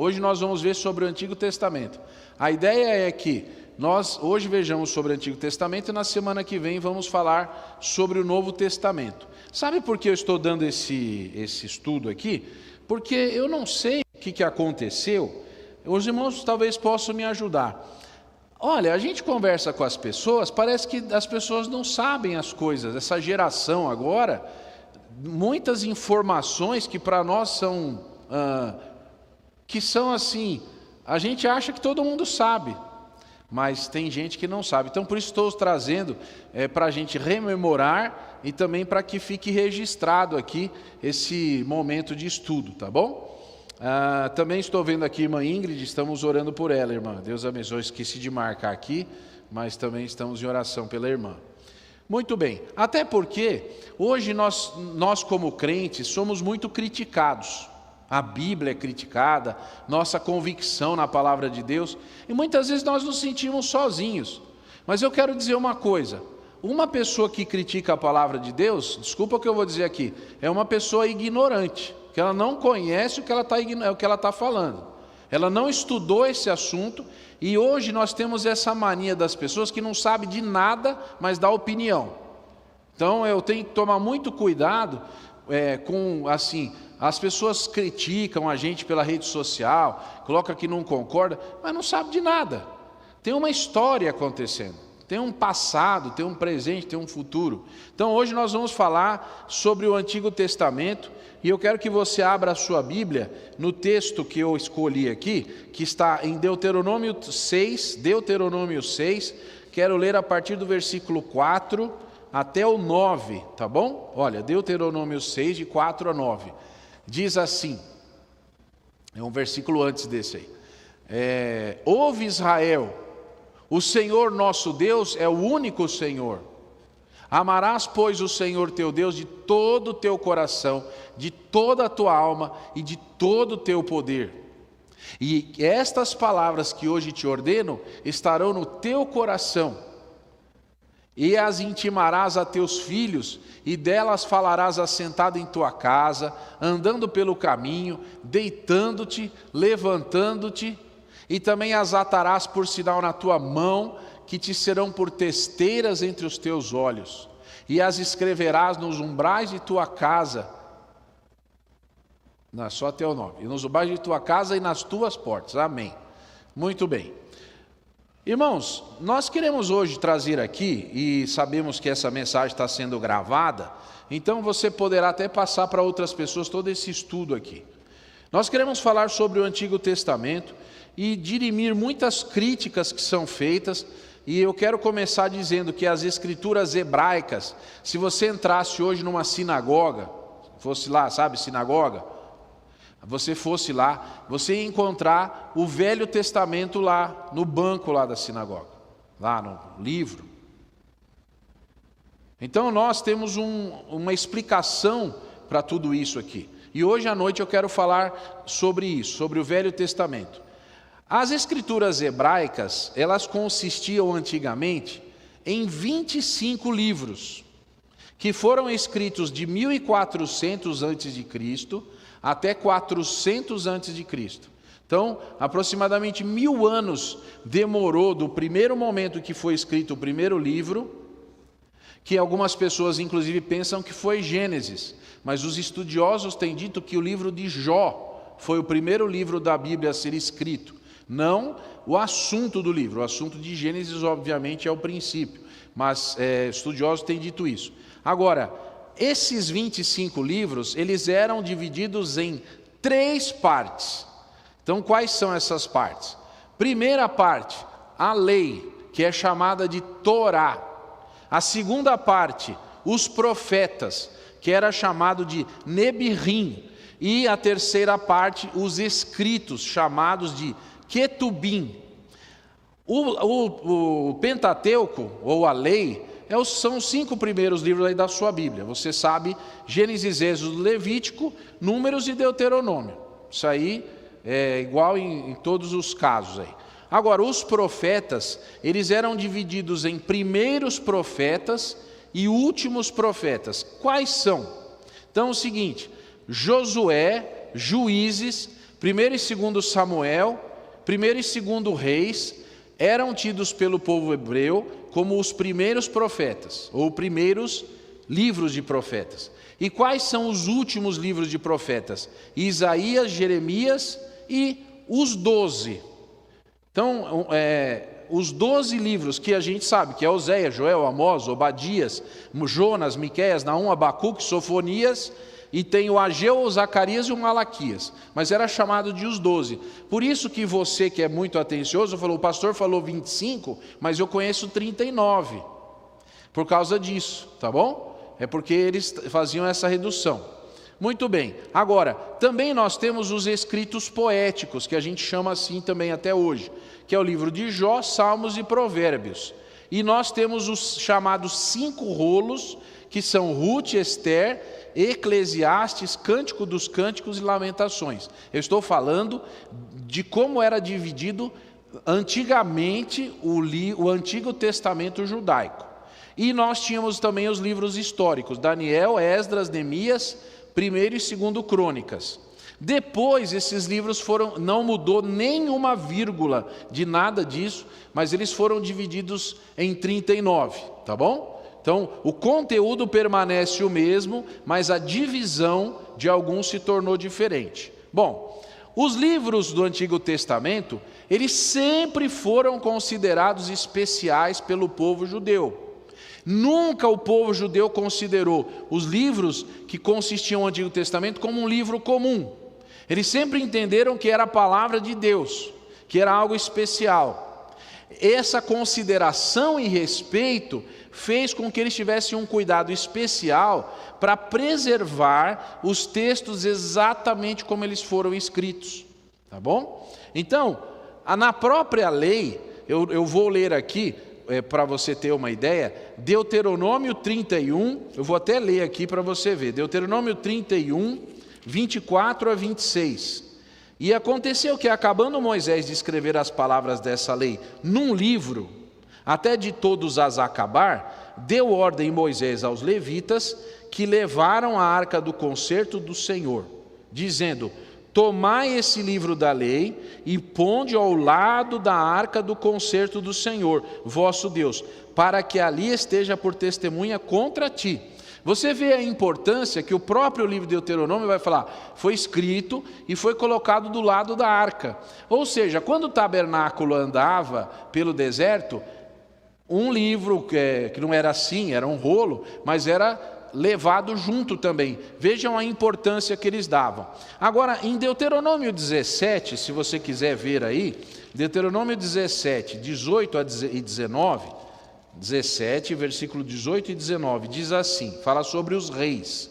Hoje nós vamos ver sobre o Antigo Testamento. A ideia é que nós hoje vejamos sobre o Antigo Testamento e na semana que vem vamos falar sobre o Novo Testamento. Sabe por que eu estou dando esse estudo aqui? Porque eu não sei o que aconteceu. Os irmãos talvez possam me ajudar. Olha, a gente conversa com as pessoas, parece que as pessoas não sabem as coisas. Essa geração agora, muitas informações que para nós são... que são assim, a gente acha que todo mundo sabe, mas tem gente que não sabe. Então, por isso estou trazendo para a gente rememorar e também para que fique registrado aqui esse momento de estudo, tá bom? Também estou vendo aqui a irmã Ingrid, estamos orando por ela, irmã. Deus abençoe, esqueci de marcar aqui, mas também estamos em oração pela irmã. Muito bem, até porque hoje nós como crentes somos muito criticados. A Bíblia é criticada, nossa convicção na palavra de Deus, e muitas vezes nós nos sentimos sozinhos. Mas eu quero dizer uma coisa, uma pessoa que critica a palavra de Deus, desculpa o que eu vou dizer aqui, é uma pessoa ignorante, que ela não conhece o que ela está falando. Ela não estudou esse assunto, e hoje nós temos essa mania das pessoas que não sabem de nada, mas dá opinião. Então eu tenho que tomar muito cuidado com, assim... As pessoas criticam a gente pela rede social, colocam que não concorda, mas não sabe de nada. Tem uma história acontecendo, tem um passado, tem um presente, tem um futuro. Então hoje nós vamos falar sobre o Antigo Testamento, e eu quero que você abra a sua Bíblia no texto que eu escolhi aqui, que está em Deuteronômio 6, quero ler a partir do versículo 4 até o 9, tá bom? Olha, Deuteronômio 6, de 4 a 9. Diz assim, é um versículo antes desse aí. Ouve Israel, o Senhor nosso Deus é o único Senhor. Amarás, pois, o Senhor teu Deus de todo o teu coração, de toda a tua alma e de todo o teu poder. E estas palavras que hoje te ordeno estarão no teu coração. E as intimarás a teus filhos, e delas falarás assentado em tua casa, andando pelo caminho, deitando-te, levantando-te, e também as atarás por sinal na tua mão, que te serão por testeiras entre os teus olhos, e as escreverás nos umbrais de tua casa, não, só até o 9, e nos umbrais de tua casa e nas tuas portas, amém. Muito bem. Irmãos, nós queremos hoje trazer aqui, e sabemos que essa mensagem está sendo gravada, então você poderá até passar para outras pessoas todo esse estudo aqui. Nós queremos falar sobre o Antigo Testamento e dirimir muitas críticas que são feitas, e eu quero começar dizendo que as escrituras hebraicas, se você entrasse hoje numa sinagoga, fosse lá, sabe, sinagoga, você fosse lá, você ia encontrar o Velho Testamento lá, no banco lá da sinagoga, lá no livro. Então nós temos uma explicação para tudo isso aqui. E hoje à noite eu quero falar sobre isso, sobre o Velho Testamento. As escrituras hebraicas, elas consistiam antigamente em 25 livros, que foram escritos de 1400 a.C., até 400 a.C. Então, aproximadamente 1000 anos demorou do primeiro momento que foi escrito o primeiro livro, que algumas pessoas inclusive pensam que foi Gênesis, mas os estudiosos têm dito que o livro de Jó foi o primeiro livro da Bíblia a ser escrito, não o assunto do livro. O assunto de Gênesis obviamente é o princípio, mas estudiosos têm dito isso. Agora, esses 25 livros, eles eram divididos em 3 partes. Então, quais são essas partes? Primeira parte, a lei, que é chamada de Torá. A segunda parte, os profetas, que era chamado de Nebirim. E a terceira parte, os escritos, chamados de Ketubim. O Pentateuco, ou a lei, são os 5 primeiros livros aí da sua Bíblia. Você sabe, Gênesis, Êxodo, Levítico, Números e Deuteronômio. Isso aí é igual em todos os casos aí. Agora, os profetas, eles eram divididos em primeiros profetas e últimos profetas. Quais são? Então é o seguinte, Josué, Juízes, 1º e 2º Samuel, 1º e 2º Reis, eram tidos pelo povo hebreu como os primeiros profetas, ou primeiros livros de profetas. E quais são os últimos livros de profetas? Isaías, Jeremias e os 12. Então, os 12 livros que a gente sabe, que é Oséias, Joel, Amós, Obadias, Jonas, Miqueias, Naum, Abacuque, Sofonias, e tem o Ageu, o Zacarias e o Malaquias, mas era chamado de os 12. Por isso que você que é muito atencioso, falou, o pastor falou 25, mas eu conheço 39, por causa disso, tá bom? É porque eles faziam essa redução. Muito bem, agora, também nós temos os escritos poéticos, que a gente chama assim também até hoje, que é o livro de Jó, Salmos e Provérbios. E nós temos os chamados 5 rolos, que são Ruth, Esther, Eclesiastes, Cântico dos Cânticos e Lamentações. Eu estou falando de como era dividido antigamente o Antigo Testamento judaico. E nós tínhamos também os livros históricos, Daniel, Esdras, Neemias, 1º e 2º Crônicas. Depois esses livros não mudou nenhuma vírgula de nada disso, mas eles foram divididos em 39, tá bom? Então, o conteúdo permanece o mesmo, mas a divisão de alguns se tornou diferente. Bom, os livros do Antigo Testamento, eles sempre foram considerados especiais pelo povo judeu. Nunca o povo judeu considerou os livros que consistiam no Antigo Testamento como um livro comum. Eles sempre entenderam que era a palavra de Deus, que era algo especial. Essa consideração e respeito fez com que eles tivessem um cuidado especial para preservar os textos exatamente como eles foram escritos, tá bom? Então, na própria lei, eu vou ler aqui, para você ter uma ideia, Deuteronômio 31, eu vou até ler aqui para você ver, Deuteronômio 31, 24 a 26. E aconteceu que, acabando Moisés de escrever as palavras dessa lei num livro, até de todos as acabar, deu ordem Moisés aos levitas que levaram a arca do concerto do Senhor, dizendo: tomai esse livro da lei e ponde ao lado da arca do concerto do Senhor, vosso Deus, para que ali esteja por testemunha contra ti. Você vê a importância que o próprio livro de Deuteronômio vai falar, foi escrito e foi colocado do lado da arca. Ou seja, quando o tabernáculo andava pelo deserto, um livro que não era assim, era um rolo, mas era levado junto também. Vejam a importância que eles davam. Agora, em Deuteronômio 17, se você quiser ver aí, Deuteronômio 17, 18 e 19, 17, versículo 18 e 19, diz assim, fala sobre os reis.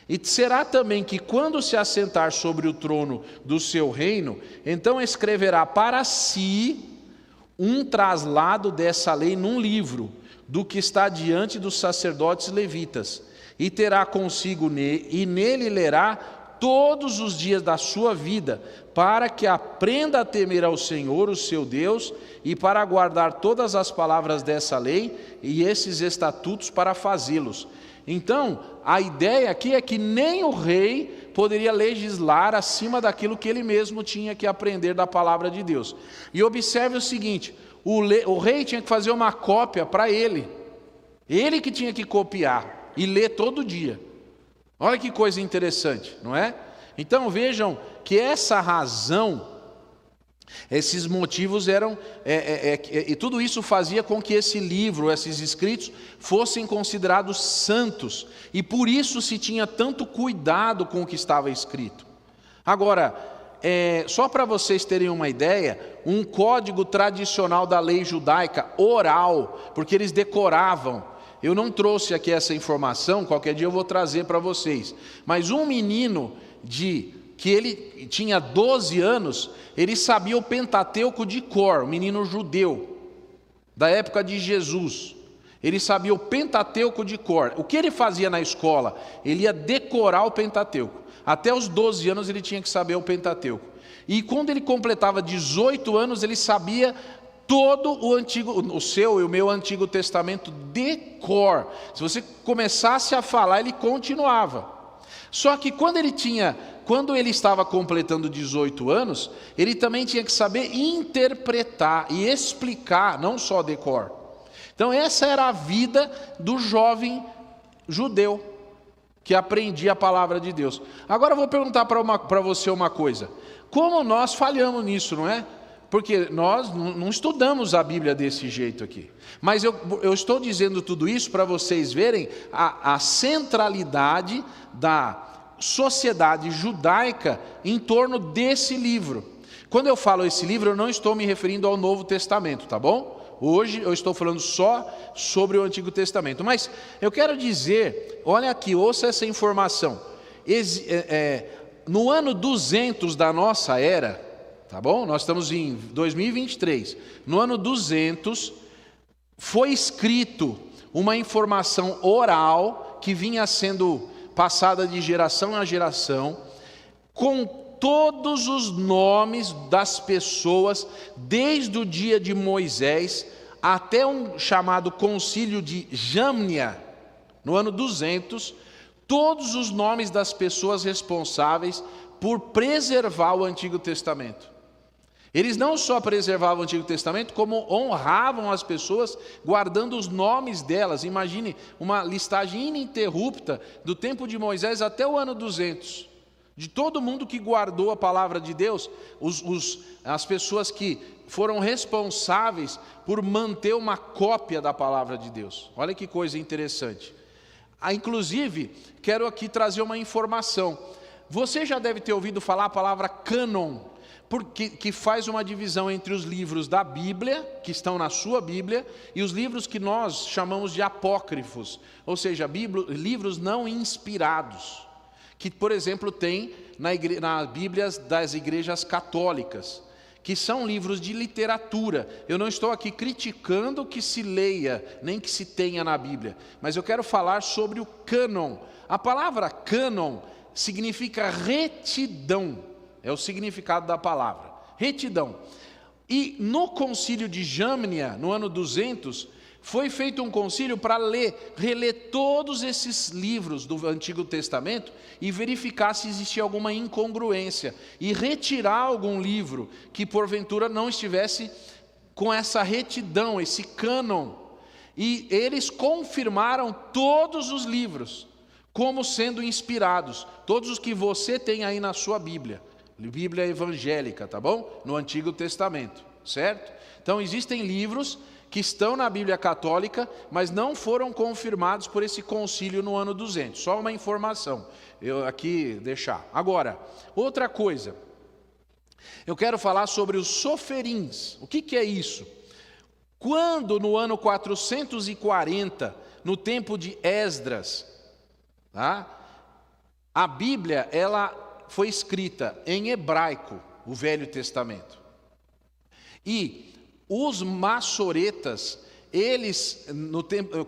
E será também que quando se assentar sobre o trono do seu reino, então escreverá para si um traslado dessa lei num livro, do que está diante dos sacerdotes levitas, e terá consigo e nele lerá todos os dias da sua vida, para que aprenda a temer ao Senhor, o seu Deus, e para guardar todas as palavras dessa lei e esses estatutos para fazê-los. Então, a ideia aqui é que nem o rei poderia legislar acima daquilo que ele mesmo tinha que aprender da palavra de Deus. E observe o seguinte, o rei tinha que fazer uma cópia para ele que tinha que copiar e ler todo dia. Olha que coisa interessante, não é? Então vejam que essa razão, esses motivos eram, e tudo isso fazia com que esse livro, esses escritos, fossem considerados santos, e por isso se tinha tanto cuidado com o que estava escrito. Agora, só para vocês terem uma ideia, um código tradicional da lei judaica, oral, porque eles decoravam. Eu não trouxe aqui essa informação, qualquer dia eu vou trazer para vocês. Mas um menino que ele tinha 12 anos, ele sabia o Pentateuco de cor, um menino judeu, da época de Jesus. Ele sabia o Pentateuco de cor. O que ele fazia na escola? Ele ia decorar o Pentateuco. Até os 12 anos ele tinha que saber o Pentateuco. E quando ele completava 18 anos, ele sabia todo o seu e o meu Antigo Testamento de cor. Se você começasse a falar, ele continuava. Só que quando ele tinha quando ele estava completando 18 anos, ele também tinha que saber interpretar e explicar, não só decor. Então essa era a vida do jovem judeu, que aprendia a palavra de Deus. Agora eu vou perguntar para você uma coisa. Como nós falhamos nisso, não é? Porque nós não estudamos a Bíblia desse jeito aqui. Mas eu estou dizendo tudo isso para vocês verem a centralidade da sociedade judaica em torno desse livro. Quando eu falo esse livro, eu não estou me referindo ao Novo Testamento, tá bom? Hoje eu estou falando só sobre o Antigo Testamento. Mas eu quero dizer, olha aqui, ouça essa informação. No ano 200 da nossa era, tá bom? Nós estamos em 2023. No ano 200, foi escrito uma informação oral que vinha sendo passada de geração a geração, com todos os nomes das pessoas, desde o dia de Moisés até um chamado concílio de Jamnia, no ano 200, todos os nomes das pessoas responsáveis por preservar o Antigo Testamento. Eles não só preservavam o Antigo Testamento, como honravam as pessoas, guardando os nomes delas. Imagine uma listagem ininterrupta do tempo de Moisés até o ano 200. De todo mundo que guardou a palavra de Deus, as pessoas que foram responsáveis por manter uma cópia da palavra de Deus. Olha que coisa interessante. Inclusive, quero aqui trazer uma informação. Você já deve ter ouvido falar a palavra cânon, que faz uma divisão entre os livros da Bíblia, que estão na sua Bíblia, e os livros que nós chamamos de apócrifos, ou seja, livros não inspirados, que, por exemplo, tem nas Bíblias das igrejas católicas, que são livros de literatura. Eu não estou aqui criticando que se leia, nem que se tenha na Bíblia, mas eu quero falar sobre o cânon. A palavra cânon significa retidão. É o significado da palavra, retidão. E no concílio de Jamnia, no ano 200, foi feito um concílio para reler todos esses livros do Antigo Testamento e verificar se existia alguma incongruência e retirar algum livro que porventura não estivesse com essa retidão, esse cânon. E eles confirmaram todos os livros como sendo inspirados, todos os que você tem aí na sua Bíblia. Bíblia evangélica, tá bom? No Antigo Testamento, certo? Então existem livros que estão na Bíblia católica, mas não foram confirmados por esse concílio no ano 200. Só uma informação, eu aqui deixar. Agora, outra coisa, eu quero falar sobre os soferins. O que é isso? Quando no ano 440, no tempo de Esdras, tá? A Bíblia, ela foi escrita em hebraico, o Velho Testamento. E os maçoretas, eles,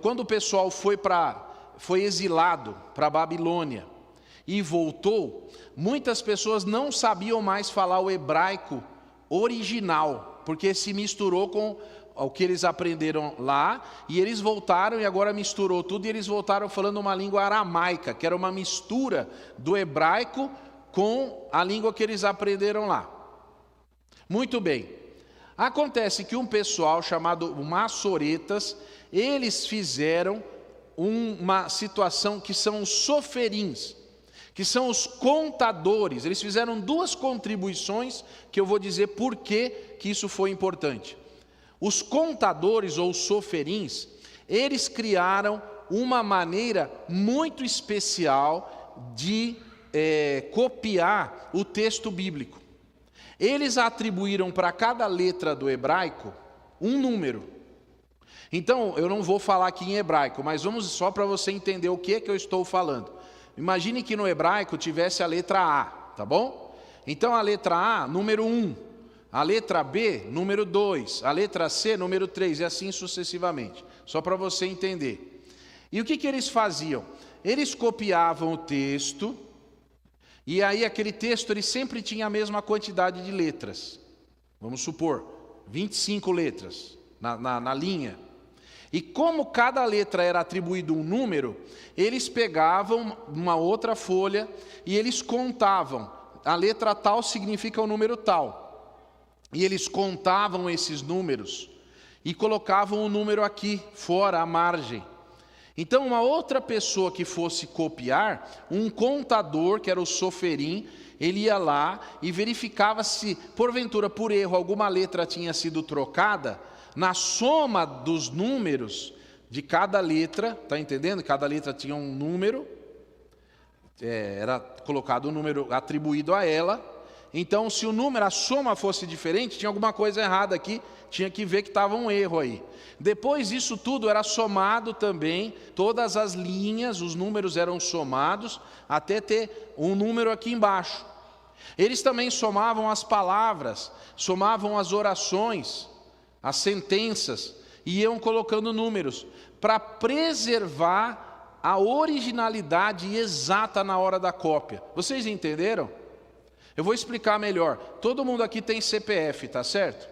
quando o pessoal foi exilado para a Babilônia e voltou, muitas pessoas não sabiam mais falar o hebraico original, porque se misturou com o que eles aprenderam lá, e eles voltaram e agora misturou tudo, e eles voltaram falando uma língua aramaica, que era uma mistura do hebraico com a língua que eles aprenderam lá. Muito bem. Acontece que um pessoal chamado maçoretas, eles fizeram uma situação que são os soferins, que são os contadores. Eles fizeram duas contribuições que eu vou dizer por que isso foi importante. Os contadores ou soferins, eles criaram uma maneira muito especial de copiar o texto bíblico. Eles atribuíram para cada letra do hebraico um número. Então, eu não vou falar aqui em hebraico, mas vamos só para você entender o que eu estou falando. Imagine que no hebraico tivesse a letra A, tá bom? Então a letra A, número 1, a letra B, número 2, a letra C, número 3, e assim sucessivamente. Só para você entender. E o que eles faziam? Eles copiavam o texto, e aí aquele texto ele sempre tinha a mesma quantidade de letras. Vamos supor, 25 letras na linha. E como cada letra era atribuído um número, eles pegavam uma outra folha e eles contavam. A letra tal significa o número tal. E eles contavam esses números e colocavam o número aqui, fora, à margem. Então, uma outra pessoa que fosse copiar, um contador, que era o soferim, ele ia lá e verificava se, porventura, por erro, alguma letra tinha sido trocada. Na soma dos números de cada letra, está entendendo? Cada letra tinha um número, era colocado um número atribuído a ela. Então, se o número, a soma fosse diferente, tinha alguma coisa errada aqui, tinha que ver que estava um erro aí. Depois disso tudo era somado também, todas as linhas, os números eram somados, até ter um número aqui embaixo. Eles também somavam as palavras, somavam as orações, as sentenças, e iam colocando números, para preservar a originalidade exata na hora da cópia. Vocês entenderam? Eu vou explicar melhor. Todo mundo aqui tem CPF, tá certo?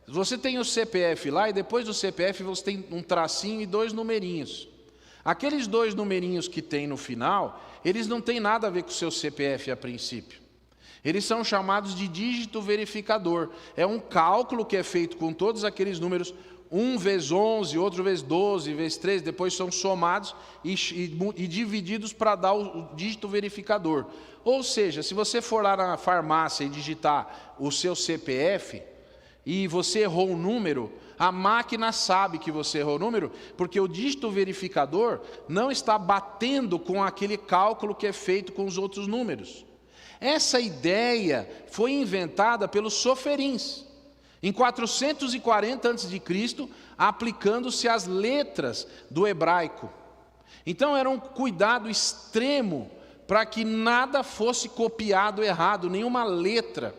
Você tem o CPF lá e depois do CPF você tem um tracinho e 2 numerinhos. Aqueles 2 numerinhos que tem no final, eles não têm nada a ver com o seu CPF a princípio. Eles são chamados de dígito verificador. É um cálculo que é feito com todos aqueles números, 1 vezes 11, outro vezes 12, vezes 13, depois são somados e divididos para dar o dígito verificador. Ou seja, se você for lá na farmácia e digitar o seu CPF e você errou um número, a máquina sabe que você errou o número, porque o dígito verificador não está batendo com aquele cálculo que é feito com os outros números. Essa ideia foi inventada pelos soferins, em 440 a.C., aplicando-se às letras do hebraico. Então era um cuidado extremo para que nada fosse copiado errado, nenhuma letra.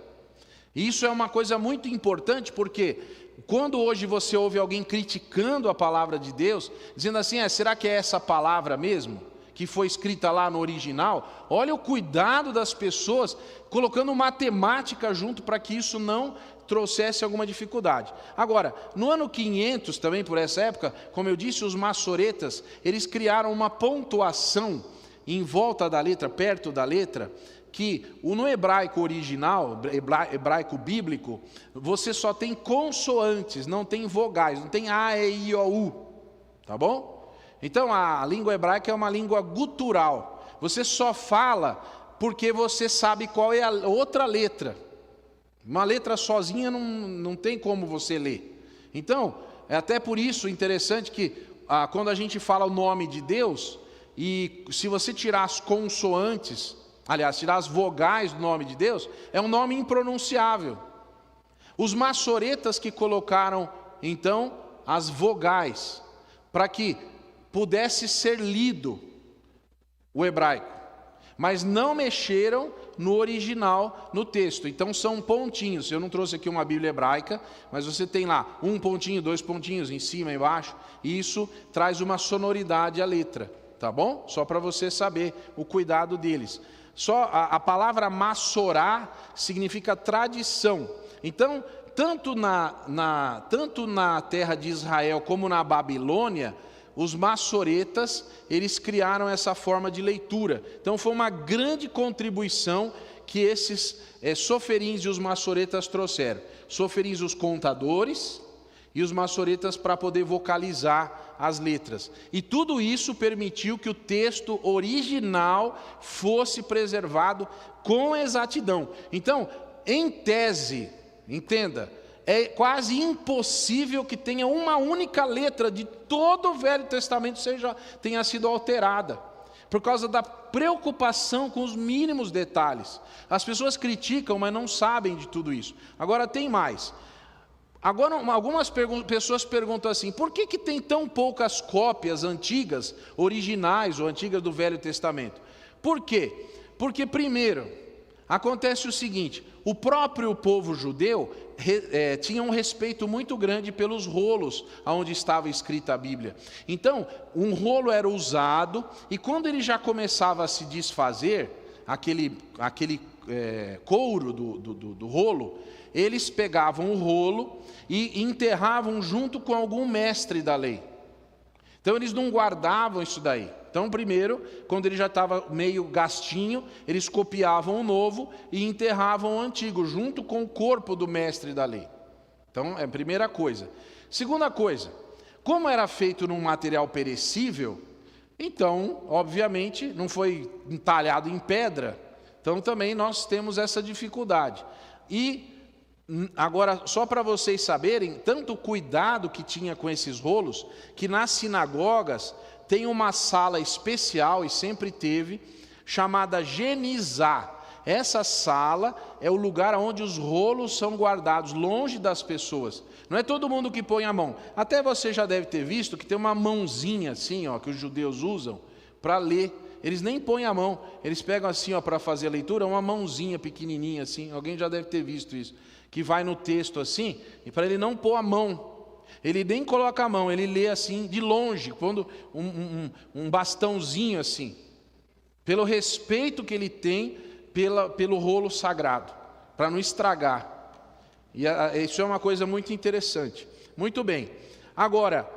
E isso é uma coisa muito importante, porque quando hoje você ouve alguém criticando a palavra de Deus, dizendo assim, será que é essa palavra mesmo, que foi escrita lá no original? Olha o cuidado das pessoas, colocando matemática junto para que isso não trouxesse alguma dificuldade. Agora, no ano 500, também por essa época, como eu disse, os maçoretas, eles criaram uma pontuação em volta da letra, perto da letra, que no hebraico original, hebraico bíblico, você só tem consoantes, não tem vogais, não tem A, E, I, O, U, tá bom? Então a língua hebraica é uma língua gutural, você só fala porque você sabe qual é a outra letra. Uma letra sozinha não tem como você ler. Então, é até por isso interessante que quando a gente fala o nome de Deus, e se você tirar as consoantes, aliás, tirar as vogais do nome de Deus, é um nome impronunciável. Os maçoretas que colocaram, então, as vogais, para que pudesse ser lido o hebraico, mas não mexeram no original, no texto. Então são pontinhos. Eu não trouxe aqui uma Bíblia hebraica, mas você tem lá 1 pontinho, 2 pontinhos, em cima e embaixo, e isso traz uma sonoridade à letra, tá bom? Só para você saber o cuidado deles. Só a palavra massorá significa tradição. Então, tanto na terra de Israel como na Babilônia, os maçoretas, eles criaram essa forma de leitura. Então foi uma grande contribuição que esses soferins e os maçoretas trouxeram. Soferins, os contadores, e os maçoretas para poder vocalizar as letras. E tudo isso permitiu que o texto original fosse preservado com exatidão. Então, em tese, entenda, é quase impossível que tenha uma única letra de todo o Velho Testamento tenha sido alterada, por causa da preocupação com os mínimos detalhes. As pessoas criticam, mas não sabem de tudo isso. Agora tem mais. Agora, algumas pessoas perguntam assim, por que tem tão poucas cópias antigas, originais ou antigas do Velho Testamento? Por quê? Porque, primeiro, acontece o seguinte, o próprio povo judeu tinha um respeito muito grande pelos rolos onde estava escrita a Bíblia. Então, um rolo era usado, e quando ele já começava a se desfazer, aquele couro do rolo, eles pegavam o rolo e enterravam junto com algum mestre da lei. Então eles não guardavam isso daí. Então primeiro, quando ele já estava meio gastinho, eles copiavam o novo e enterravam o antigo, junto com o corpo do mestre da lei. Então é a primeira coisa. Segunda coisa, como era feito num material perecível, então, obviamente, não foi entalhado em pedra, então também nós temos essa dificuldade. E agora, só para vocês saberem, tanto cuidado que tinha com esses rolos, que nas sinagogas tem uma sala especial, e sempre teve, chamada Genizá. Essa sala é o lugar onde os rolos são guardados, longe das pessoas. Não é todo mundo que põe a mão. Até você já deve ter visto que tem uma mãozinha assim, ó, que os judeus usam para ler. Eles nem põem a mão, eles pegam assim, ó, para fazer a leitura, uma mãozinha pequenininha assim. Alguém já deve ter visto isso, que vai no texto assim, e para ele não pôr a mão. Ele nem coloca a mão, ele lê assim de longe, quando um bastãozinho assim, pelo respeito que ele tem pelo rolo sagrado, para não estragar. E isso é uma coisa muito interessante. Muito bem. Agora,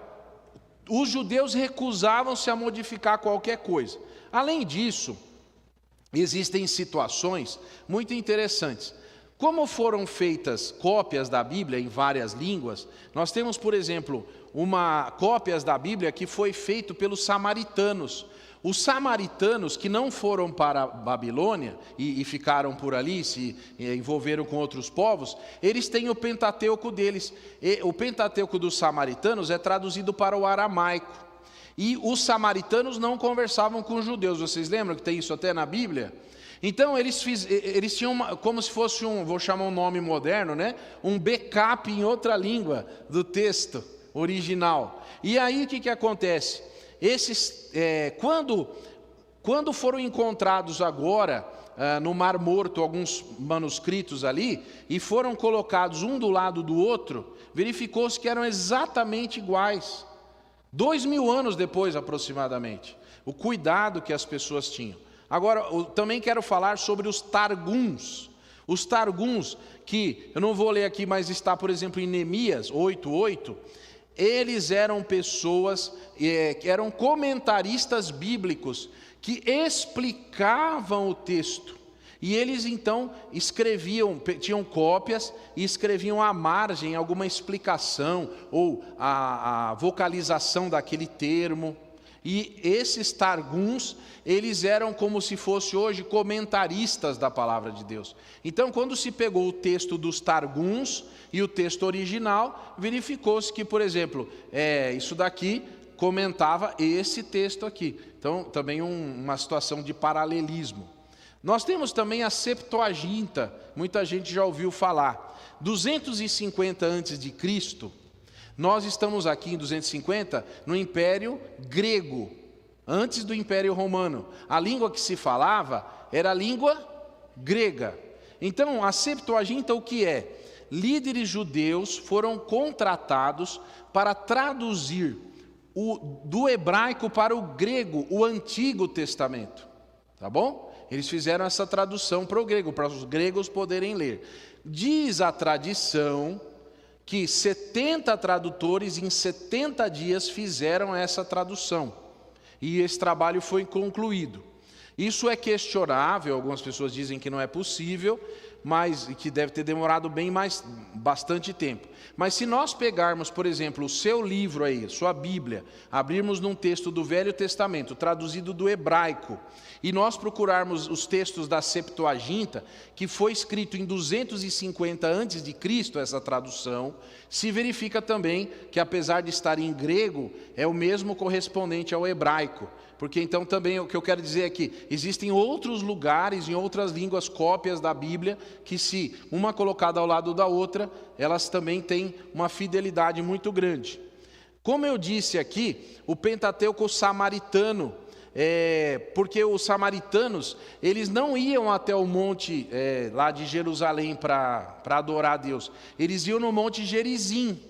os judeus recusavam-se a modificar qualquer coisa. Além disso, existem situações muito interessantes. Como foram feitas cópias da Bíblia em várias línguas, nós temos, por exemplo, cópias da Bíblia que foi feito pelos samaritanos. Os samaritanos que não foram para a Babilônia e ficaram por ali, se envolveram com outros povos, eles têm o Pentateuco deles. O Pentateuco dos samaritanos é traduzido para o aramaico. E os samaritanos não conversavam com os judeus. Vocês lembram que tem isso até na Bíblia? Então eles tinham como se fosse vou chamar um nome moderno, né? Um backup em outra língua do texto original. E aí o que acontece? Quando foram encontrados agora no Mar Morto alguns manuscritos ali e foram colocados um do lado do outro, verificou-se que eram exatamente iguais. 2000 anos depois aproximadamente. O cuidado que as pessoas tinham. Agora, eu também quero falar sobre os Targuns. Os Targuns, que eu não vou ler aqui, mas está, por exemplo, em Neemias 8:8, eles eram pessoas que eram comentaristas bíblicos, que explicavam o texto. E eles então escreviam, tinham cópias e escreviam à margem alguma explicação ou a vocalização daquele termo. E esses Targuns, eles eram como se fosse hoje comentaristas da palavra de Deus. Então, quando se pegou o texto dos Targuns e o texto original, verificou-se que, por exemplo, isso daqui comentava esse texto aqui. Então, também uma situação de paralelismo. Nós temos também a Septuaginta, muita gente já ouviu falar. 250 a.C., nós estamos aqui em 250 no Império Grego, antes do Império Romano. A língua que se falava era a língua grega. Então, a Septuaginta o que é? Líderes judeus foram contratados para traduzir do hebraico para o grego, o Antigo Testamento. Tá bom? Eles fizeram essa tradução para o grego, para os gregos poderem ler. Diz a tradição que 70 tradutores em 70 dias fizeram essa tradução. E esse trabalho foi concluído. Isso é questionável, algumas pessoas dizem que não é possível, mas que deve ter demorado bastante tempo. Mas se nós pegarmos, por exemplo, o seu livro aí, sua Bíblia, abrirmos num texto do Velho Testamento, traduzido do hebraico, e nós procurarmos os textos da Septuaginta, que foi escrito em 250 a.C., essa tradução, se verifica também que, apesar de estar em grego, é o mesmo correspondente ao hebraico. Porque então também o que eu quero dizer é que existem outros lugares, em outras línguas, cópias da Bíblia, que se uma colocada ao lado da outra, elas também têm uma fidelidade muito grande. Como eu disse aqui, o Pentateuco samaritano, porque os samaritanos, eles não iam até o monte lá de Jerusalém para adorar a Deus, eles iam no monte Gerizim.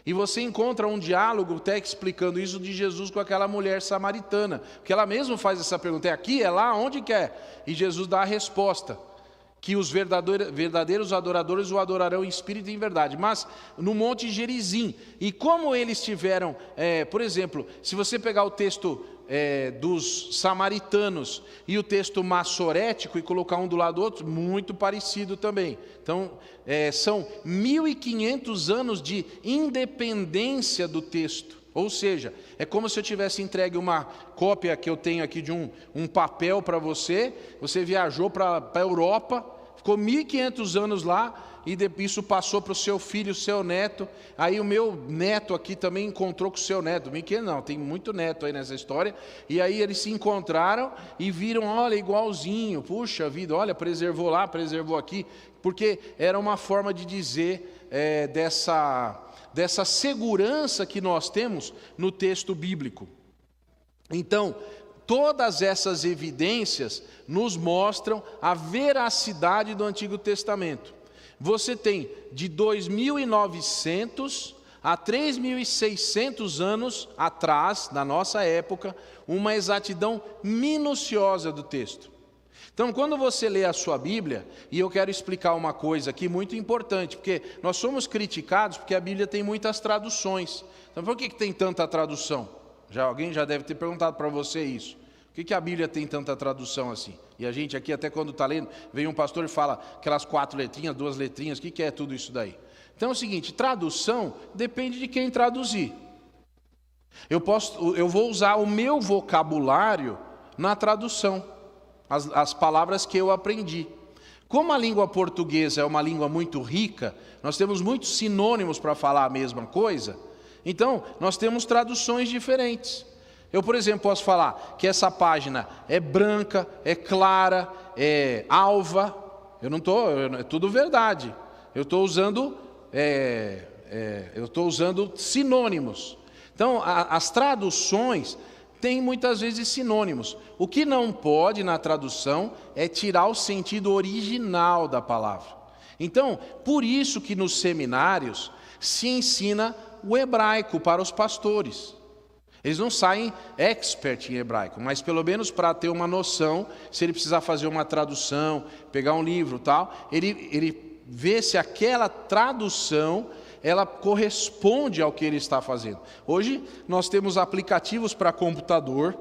E você encontra um diálogo até explicando isso de Jesus com aquela mulher samaritana, porque ela mesma faz essa pergunta, é aqui, é lá, onde quer? E Jesus dá a resposta. que os verdadeiros adoradores o adorarão em espírito e em verdade, mas no Monte Gerizim. E como eles tiveram, por exemplo, se você pegar o texto dos samaritanos e o texto massorético e colocar um do lado do outro, muito parecido também. Então, são 1.500 anos de independência do texto. Ou seja, é como se eu tivesse entregue uma cópia que eu tenho aqui de um papel para você. Você viajou para a Europa, ficou 1.500 anos lá, e isso passou para o seu filho, o seu neto. Aí o meu neto aqui também encontrou com o seu neto. 1.500 não, tem muito neto aí nessa história. E aí eles se encontraram e viram, olha, igualzinho. Puxa vida, olha, preservou lá, preservou aqui. Porque era uma forma de dizer dessa segurança que nós temos no texto bíblico. Então, todas essas evidências nos mostram a veracidade do Antigo Testamento. Você tem de 2.900 a 3.600 anos atrás, na nossa época, uma exatidão minuciosa do texto. Então, quando você lê a sua Bíblia, e eu quero explicar uma coisa aqui muito importante, porque nós somos criticados porque a Bíblia tem muitas traduções. Então, por que tem tanta tradução? Alguém já deve ter perguntado para você isso. Por que a Bíblia tem tanta tradução assim? E a gente aqui, até quando está lendo, vem um pastor e fala aquelas 4 letrinhas, 2 letrinhas, o que é tudo isso daí? Então é o seguinte, tradução depende de quem traduzir. Eu vou usar o meu vocabulário na tradução. As palavras que eu aprendi. Como a língua portuguesa é uma língua muito rica, nós temos muitos sinônimos para falar a mesma coisa, então nós temos traduções diferentes. Eu, por exemplo, posso falar que essa página é branca, é clara, é alva. É tudo verdade. Eu estou usando sinônimos. Então, as traduções tem muitas vezes sinônimos. O que não pode na tradução é tirar o sentido original da palavra. Então, por isso que nos seminários se ensina o hebraico para os pastores. Eles não saem expert em hebraico, mas pelo menos para ter uma noção, se ele precisar fazer uma tradução, pegar um livro e tal, ele vê se aquela tradução ela corresponde ao que ele está fazendo. Hoje nós temos aplicativos para computador,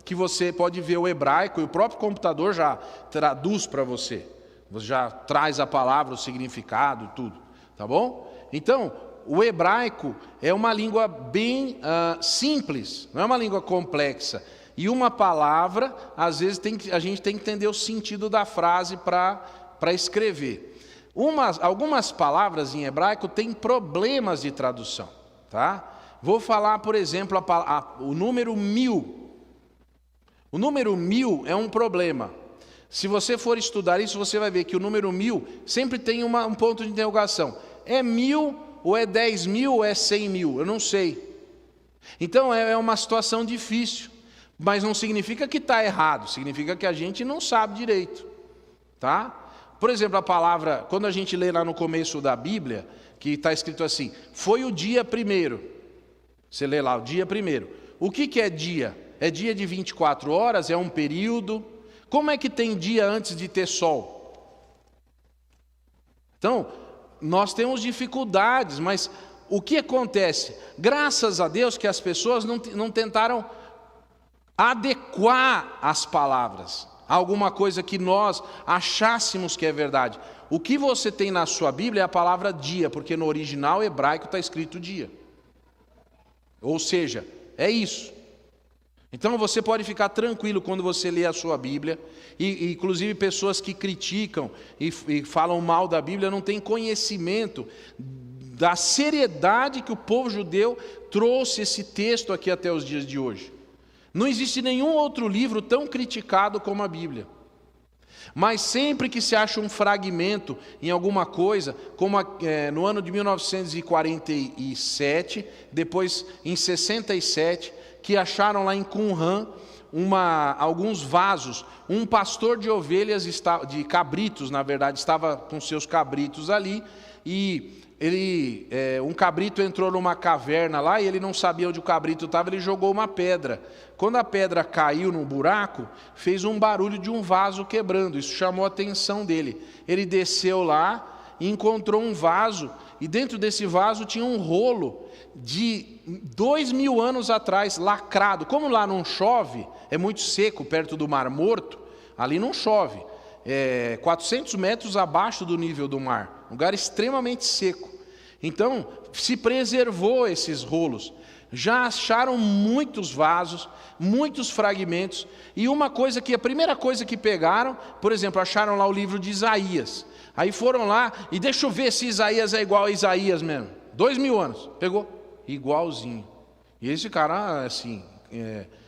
que você pode ver o hebraico, e o próprio computador já traduz para você. Você já traz a palavra, o significado, tudo. Tá bom? Então, o hebraico é uma língua bem simples, não é uma língua complexa. E uma palavra, às vezes a gente tem que entender o sentido da frase para escrever. Algumas palavras em hebraico têm problemas de tradução, tá? Vou falar, por exemplo, o número 1000. O número 1000 é um problema. Se você for estudar isso, você vai ver que o número 1000 sempre tem um ponto de interrogação. É 1000, ou é 10.000, ou é 100.000? Eu não sei. Então é uma situação difícil, mas não significa que está errado, significa que a gente não sabe direito, tá? Por exemplo, a palavra, quando a gente lê lá no começo da Bíblia, que está escrito assim, foi o dia primeiro. Você lê lá, o dia primeiro. O que é dia? É dia de 24 horas? É um período? Como é que tem dia antes de ter sol? Então, nós temos dificuldades, mas o que acontece? Graças a Deus que as pessoas não tentaram adequar as palavras a alguma coisa que nós achássemos que é verdade. O que você tem na sua Bíblia é a palavra dia, porque no original hebraico está escrito dia. Ou seja, é isso. Então você pode ficar tranquilo quando você lê a sua Bíblia, e inclusive pessoas que criticam e falam mal da Bíblia não têm conhecimento da seriedade que o povo judeu trouxe esse texto aqui até os dias de hoje. Não existe nenhum outro livro tão criticado como a Bíblia. Mas sempre que se acha um fragmento em alguma coisa, como no ano de 1947, depois em 67, que acharam lá em Qumran alguns vasos, um pastor de ovelhas, de cabritos, na verdade, estava com seus cabritos ali, e um cabrito entrou numa caverna lá e ele não sabia onde o cabrito estava, ele jogou uma pedra. Quando a pedra caiu no buraco, fez um barulho de um vaso quebrando, isso chamou a atenção dele. Ele desceu lá e encontrou um vaso, e dentro desse vaso tinha um rolo de 2000 anos atrás, lacrado. Como lá não chove, é muito seco perto do Mar Morto, ali não chove. 400 metros abaixo do nível do mar, lugar extremamente seco. Então, se preservou esses rolos. Já acharam muitos vasos, muitos fragmentos, e a primeira coisa que pegaram, por exemplo, acharam lá o livro de Isaías. Aí foram lá, e deixa eu ver se Isaías é igual a Isaías mesmo. 2000 anos, pegou, igualzinho. E eles ficaram assim,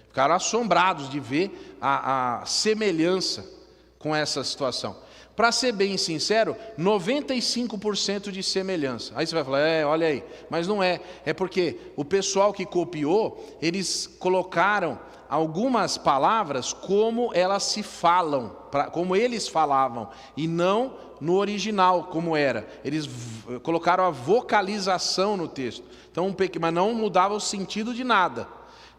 ficaram assombrados de ver a semelhança com essa situação. Para ser bem sincero, 95% de semelhança. Aí você vai falar, olha aí, mas não é. É porque o pessoal que copiou, eles colocaram algumas palavras como elas se falam, como eles falavam, e não no original como era. Eles colocaram a vocalização no texto. Então, mas não mudava o sentido de nada.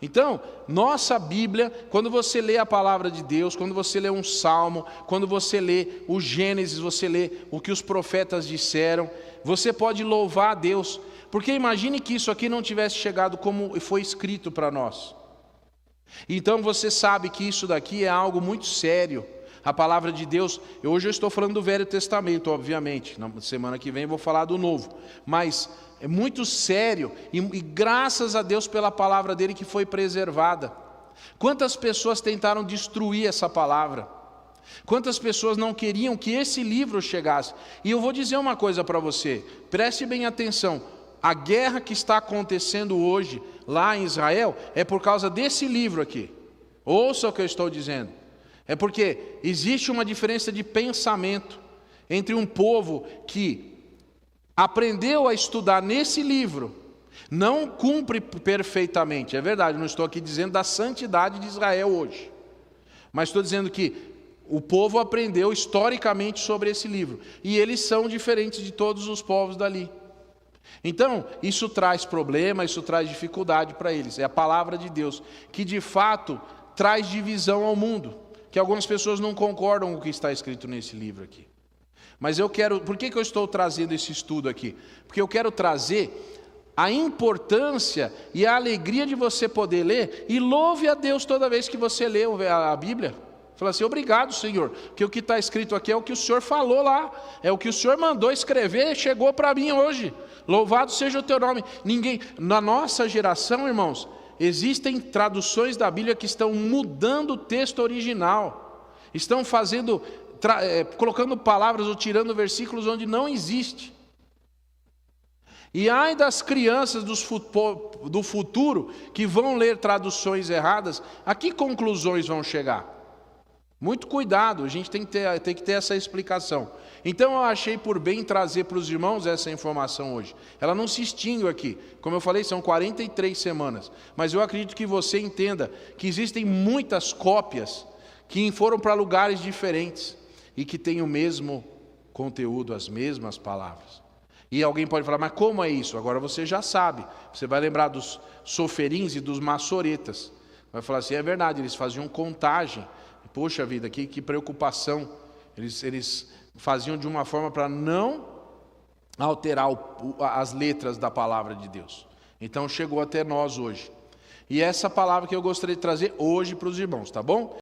Então, nossa Bíblia, quando você lê a palavra de Deus, quando você lê um salmo, quando você lê o Gênesis, você lê o que os profetas disseram, você pode louvar a Deus, porque imagine que isso aqui não tivesse chegado como foi escrito para nós. Então você sabe que isso daqui é algo muito sério. A palavra de Deus, hoje eu estou falando do Velho Testamento, obviamente, na semana que vem eu vou falar do Novo, mas é muito sério, e graças a Deus pela palavra dele que foi preservada. Quantas pessoas tentaram destruir essa palavra? Quantas pessoas não queriam que esse livro chegasse? E eu vou dizer uma coisa para você, preste bem atenção, a guerra que está acontecendo hoje lá em Israel é por causa desse livro aqui. Ouça o que eu estou dizendo. É porque existe uma diferença de pensamento entre um povo que aprendeu a estudar nesse livro, não cumpre perfeitamente, é verdade, não estou aqui dizendo da santidade de Israel hoje, mas estou dizendo que o povo aprendeu historicamente sobre esse livro, e eles são diferentes de todos os povos dali. Então, isso traz problema, isso traz dificuldade para eles. É a palavra de Deus, que de fato traz divisão ao mundo, que algumas pessoas não concordam com o que está escrito nesse livro aqui. Mas por que eu estou trazendo esse estudo aqui? Porque eu quero trazer a importância e a alegria de você poder ler, e louve a Deus toda vez que você lê a Bíblia. Fala assim, obrigado, Senhor, porque o que está escrito aqui é o que o Senhor falou lá, é o que o Senhor mandou escrever, chegou para mim hoje. Louvado seja o teu nome. Na nossa geração, irmãos, existem traduções da Bíblia que estão mudando o texto original, estão colocando palavras ou tirando versículos onde não existe. E ai das crianças do futuro que vão ler traduções erradas, a que conclusões vão chegar? Muito cuidado, a gente tem que ter essa explicação. Então eu achei por bem trazer para os irmãos essa informação hoje. Ela não se extingue aqui, como eu falei, são 43 semanas. Mas eu acredito que você entenda que existem muitas cópias que foram para lugares diferentes e que têm o mesmo conteúdo, as mesmas palavras. E alguém pode falar, mas como é isso? Agora você já sabe. Você vai lembrar dos soferins e dos maçoretas. Vai falar assim, é verdade, eles faziam contagem. Poxa vida, que preocupação. Eles faziam de uma forma para não alterar as letras da palavra de Deus. Então chegou até nós hoje. E essa palavra que eu gostaria de trazer hoje para os irmãos, tá bom?